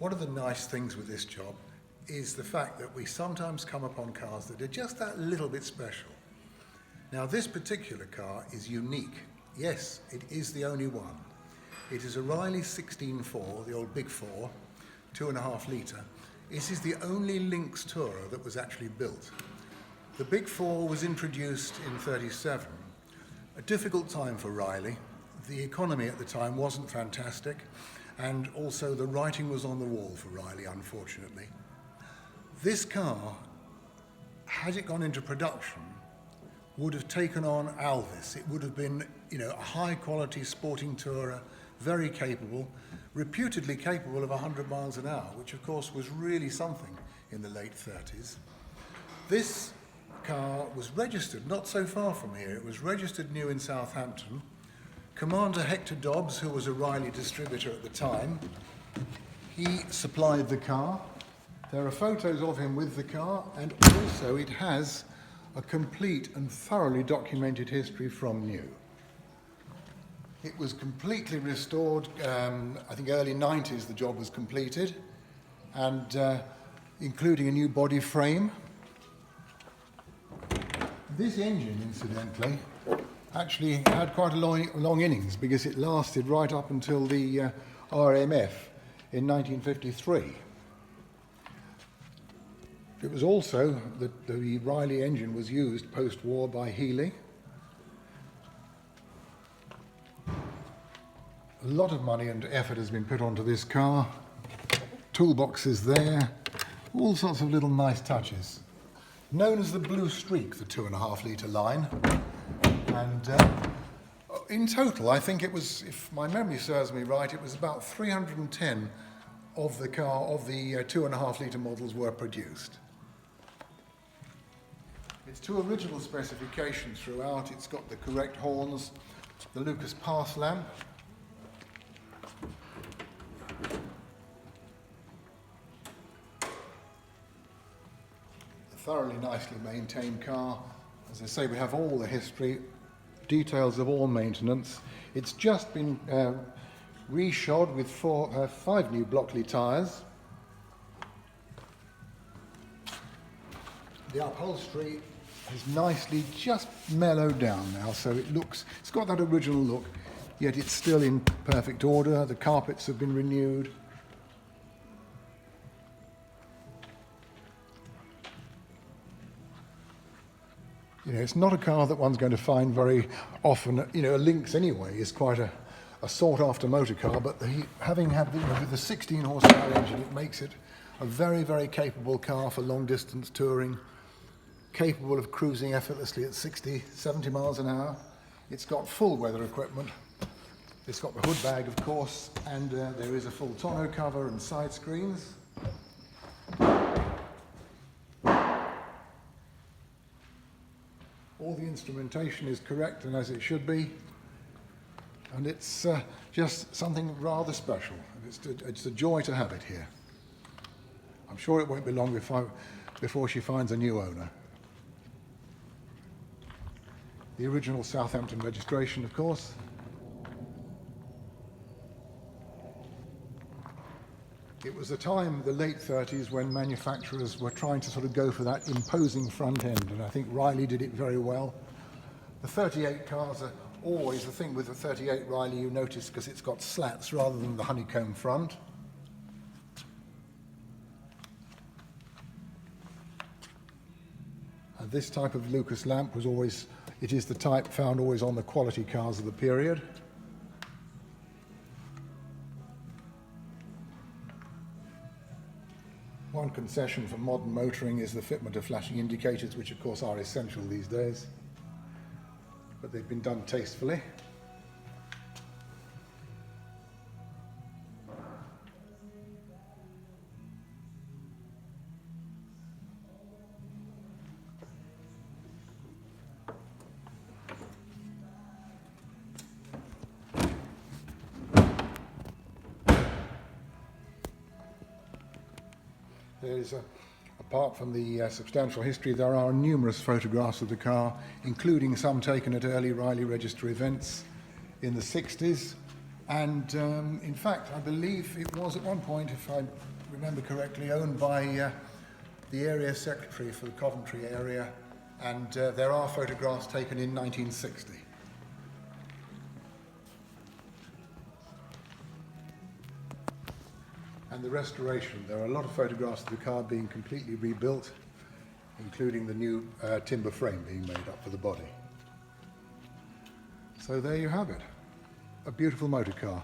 One of the nice things with this job is the fact that we sometimes come upon cars that are just that little bit special. Now this particular car is unique. Yes, it is the only one. It is a Riley 16.4, the old Big 4, 2.5 litre. This is the only Lynx tourer that was actually built. The Big 4 was introduced in '37. A difficult time for Riley. The economy at the time wasn't fantastic, and also the writing was on the wall for Riley, unfortunately. This car, had it gone into production, would have taken on Alvis. It would have been, a high-quality sporting tourer, very capable, reputedly capable of 100 miles an hour, which of course was really something in the late 30s. This car was registered not so far from here. It was registered new in Southampton. Commander Hector Dobbs, who was a Riley distributor at the time, he supplied the car. There are photos of him with the car, and also it has a complete and thoroughly documented history from new. It was completely restored, I think early 90s the job was completed, and including a new body frame. This engine, incidentally, actually had quite a long innings because it lasted right up until the RMF in 1953. It was also that the Riley engine was used post-war by Healy. A lot of money and effort has been put onto this car. Toolboxes there, all sorts of little nice touches. Known as the Blue Streak, the 2.5 litre line. And in total, I think it was, if my memory serves me right, it was about 310 of the 2.5 litre models were produced. It's to original specifications throughout. It's got the correct horns, the Lucas pass lamp. A thoroughly nicely maintained car. As I say, we have all the history, details of all maintenance. It's just been reshod with 5 new Blockley tyres. The upholstery is nicely just mellowed down now, so it's got that original look, yet it's still in perfect order. The carpets have been renewed. It's not a car that one's going to find very often. A Lynx anyway is quite a sought-after motor car, but having had with the 16 horsepower engine, it makes it a very, very capable car for long-distance touring, capable of cruising effortlessly at 60, 70 miles an hour. It's got full weather equipment. It's got the hood bag, of course, and there is a full tonneau cover and side screens. All the instrumentation is correct and as it should be, and it's just something rather special. It's a joy to have it here. I'm sure it won't be long before she finds a new owner. The original Southampton registration, of course. It was a time, the late 30s, when manufacturers were trying to sort of go for that imposing front end, and I think Riley did it very well. The 38 cars are always the thing with the 38 Riley you notice, because it's got slats rather than the honeycomb front. And this type of Lucas lamp it is the type found always on the quality cars of the period. One concession for modern motoring is the fitment of flashing indicators, which of course are essential these days, but they've been done tastefully. Apart from the substantial history, there are numerous photographs of the car, including some taken at early Riley Register events in the 60s. And in fact, I believe it was at one point, if I remember correctly, owned by the area secretary for the Coventry area, and there are photographs taken in 1960. And the restoration, there are a lot of photographs of the car being completely rebuilt, including the new timber frame being made up for the body. So there you have it, a beautiful motor car.